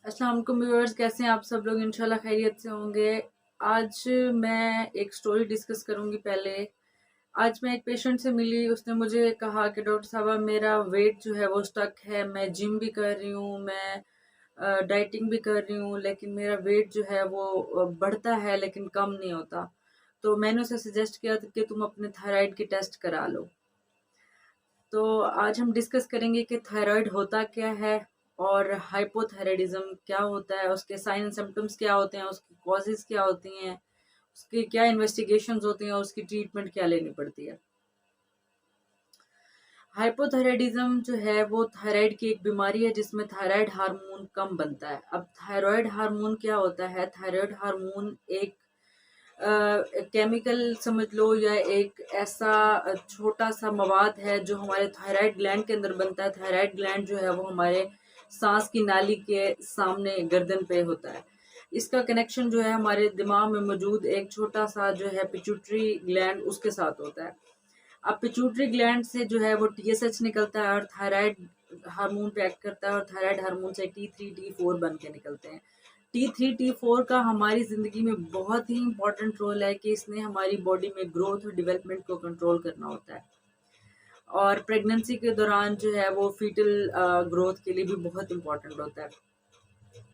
अस्सलाम वालेकुम व्यूअर्स, कैसे हैं आप सब लोग। इंशाल्लाह खैरियत से होंगे। आज मैं एक स्टोरी डिस्कस करूंगी। पहले आज मैं एक पेशेंट से मिली। उसने मुझे कहा कि डॉक्टर साहब मेरा वेट जो है वो स्टक है। मैं जिम भी कर रही हूँ, मैं डाइटिंग भी कर रही हूँ, लेकिन मेरा वेट जो है वो बढ़ता है लेकिन कम नहीं होता। तो मैंने उसे सजेस्ट किया कि तुम अपने थायराइड की टेस्ट करा लो। तो आज हम डिस्कस करेंगे कि थायराइड होता क्या है और हाइपोथायराइडिज्म क्या होता है, उसके साइन एंड सिम्टम्स क्या होते हैं, उसकी कॉजेज क्या होती हैं, उसकी क्या इन्वेस्टिगेशंस होती हैं और उसकी ट्रीटमेंट क्या लेनी पड़ती है। हाइपोथायराइडिज्म जो है वो थायराइड की एक बीमारी है जिसमें थायराइड हार्मोन कम बनता है। अब थायराइड हार्मोन क्या होता है? थायराइड हार्मोन एक केमिकल समझ लो, या एक ऐसा छोटा सा मवाद है जो हमारे थायराइड ग्लैंड के अंदर बनता है। थायराइड ग्लैंड जो है वो हमारे सांस की नाली के सामने गर्दन पे होता है। इसका कनेक्शन जो है हमारे दिमाग में मौजूद एक छोटा सा जो है पिट्यूटरी ग्लैंड, उसके साथ होता है। अब पिट्यूटरी ग्लैंड से जो है वो टीएसएच निकलता है और थायराइड हार्मोन पे एक्ट करता है, और थायराइड हार्मोन से T3 T4 बन के निकलते हैं। T3 T4 का हमारी ज़िंदगी में बहुत ही इंपॉर्टेंट रोल है कि इसने हमारी बॉडी में ग्रोथ और डेवलपमेंट को कंट्रोल करना होता है, और प्रेगनेंसी के दौरान जो है वो फीटल ग्रोथ के लिए भी बहुत इंपॉर्टेंट होता है।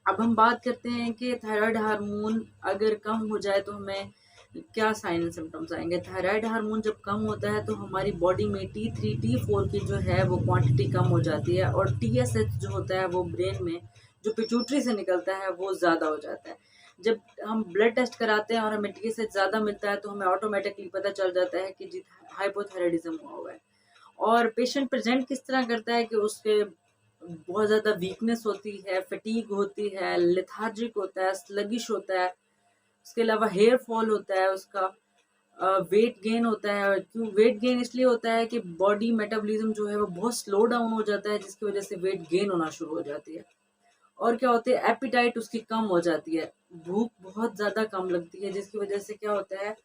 अब हम बात करते हैं कि थायराइड हार्मोन अगर कम हो जाए तो हमें क्या साइन एंड सिम्टम्स आएंगे। थायराइड हार्मोन जब कम होता है तो हमारी बॉडी में T3 T4 की जो है वो क्वांटिटी कम हो जाती है, और TSH जो होता है वो ब्रेन में जो पिट्यूटरी से निकलता है वो ज़्यादा हो जाता है। जब हम ब्लड टेस्ट कराते हैं और हमें TSH ज़्यादा मिलता है तो हमें ऑटोमेटिकली पता चल जाता है कि जी हाइपोथायराइडिज्म हुआ हुआ है। और पेशेंट प्रेजेंट किस तरह करता है कि उसके बहुत ज़्यादा वीकनेस होती है, फटीग होती है, लेथार्जिक होता है, स्लगिश होता है। उसके अलावा हेयर फॉल होता है, उसका वेट गेन होता है। क्यों वेट गेन? इसलिए होता है कि बॉडी मेटाबॉलिज्म जो है वो बहुत स्लो डाउन हो जाता है, जिसकी वजह से वेट गेन होना शुरू हो जाती है। और क्या होता है, एपिटाइट उसकी कम हो जाती है, भूख बहुत ज़्यादा कम लगती है, जिसकी वजह से क्या होता है,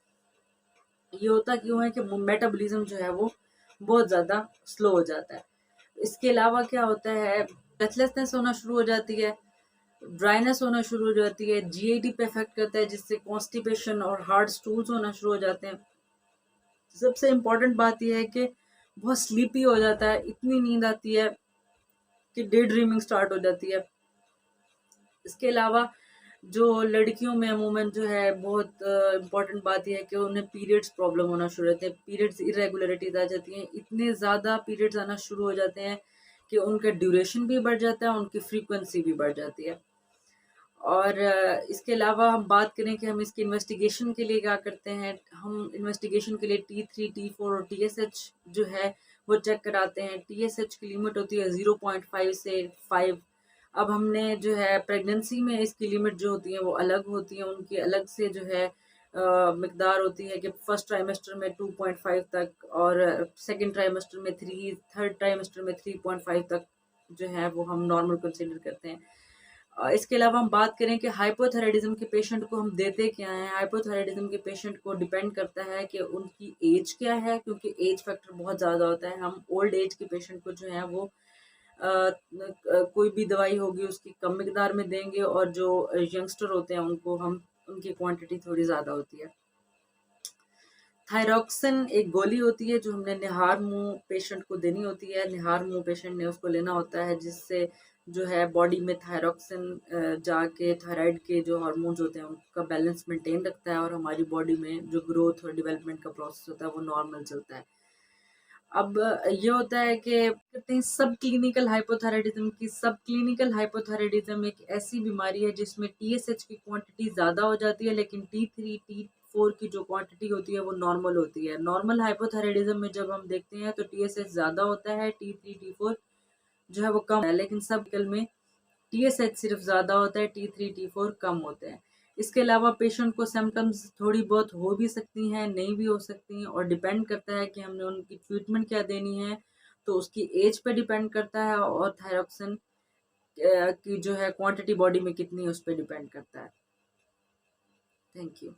ये होता क्यों है कि मेटाबॉलिज्म जो है वो बहुत ज़्यादा स्लो हो जाता है। इसके अलावा क्या होता है, ब्रेथलेसनेस होना शुरू हो जाती है, ड्राइनेस होना शुरू हो जाती है, जीआईटी पे इफेक्ट करता है जिससे कॉन्स्टिपेशन और हार्ड स्टूल्स होना शुरू हो जाते हैं। सबसे इम्पोर्टेंट बात यह है कि बहुत स्लीपी हो जाता है, इतनी नींद आती है कि डे ड्रीमिंग स्टार्ट हो जाती है। इसके अलावा जो लड़कियों में अमूमन जो है बहुत इम्पॉर्टेंट बात यह है कि उन्हें पीरियड्स प्रॉब्लम होना शुरू होते हैं, पीरियड्स इरेगुलरिटीज आ जाती हैं, इतने ज़्यादा पीरियड्स आना शुरू हो जाते हैं कि उनका ड्यूरेशन भी बढ़ जाता है, उनकी फ्रीक्वेंसी भी बढ़ जाती है। और इसके अलावा हम बात करें कि हम इसकी इन्वेस्टिगेशन के लिए क्या करते हैं। हम इन्वेस्टिगेशन के लिए T3 T4 और TSH जो है वो चेक कराते हैं। TSH की लिमिट होती है 0.5 से 5। अब हमने जो है प्रेगनेंसी में इसकी लिमिट जो होती है वो अलग होती है, उनकी अलग से जो है मिकदार होती है कि फर्स्ट ट्राइमेस्टर में 2.5 तक, और सेकेंड ट्राइमेस्टर में 3, थर्ड ट्राइमेस्टर में 3.5 तक जो है वो हम नॉर्मल कंसिडर करते हैं। इसके अलावा हम बात करें कि हाइपोथायराइडिज्म के पेशेंट को हम देते क्या हैं। हाइपोथायराइडिज्म के पेशेंट को डिपेंड करता है कि उनकी एज क्या है, क्योंकि एज फैक्टर बहुत ज़्यादा होता है। हम ओल्ड एज के पेशेंट को जो है वो कोई भी दवाई होगी उसकी कम मिकदार में देंगे, और जो यंगस्टर होते हैं उनको हम उनकी क्वांटिटी थोड़ी ज़्यादा होती है। थायरॉक्सिन एक गोली होती है जो हमने निहार मुंह पेशेंट को देनी होती है। निहार मुंह पेशेंट ने उसको लेना होता है, जिससे जो है बॉडी में थायरॉक्सिन जाके थायराइड के जो हार्मोन्स होते हैं उनका बैलेंस मेंटेन रखता है, और हमारी बॉडी में जो ग्रोथ और डेवलपमेंट का प्रोसेस होता है वो नॉर्मल चलता है। अब ये होता है कि कहते हैं सब क्लिनिकल हाइपोथायराइडिज्म की। सब क्लिनिकल हाइपोथायराइडिज्म एक ऐसी बीमारी है जिसमें TSH की क्वांटिटी ज़्यादा हो जाती है, लेकिन T3 T4 की जो क्वांटिटी होती है वो नॉर्मल होती है। नॉर्मल हाइपोथायराइडिज्म में जब हम देखते हैं तो TSH ज़्यादा होता है, T3 T4 जो है वो कम है, लेकिन सब कल में TSH सिर्फ ज़्यादा होता है, T3 T4 कम होते हैं। इसके अलावा पेशेंट को सिम्टम्स थोड़ी बहुत हो भी सकती हैं, नहीं भी हो सकती हैं, और डिपेंड करता है कि हमने उनकी ट्रीटमेंट क्या देनी है। तो उसकी एज पे डिपेंड करता है, और थायरॉक्सिन की जो है क्वांटिटी बॉडी में कितनी है उस पर डिपेंड करता है। Thank you.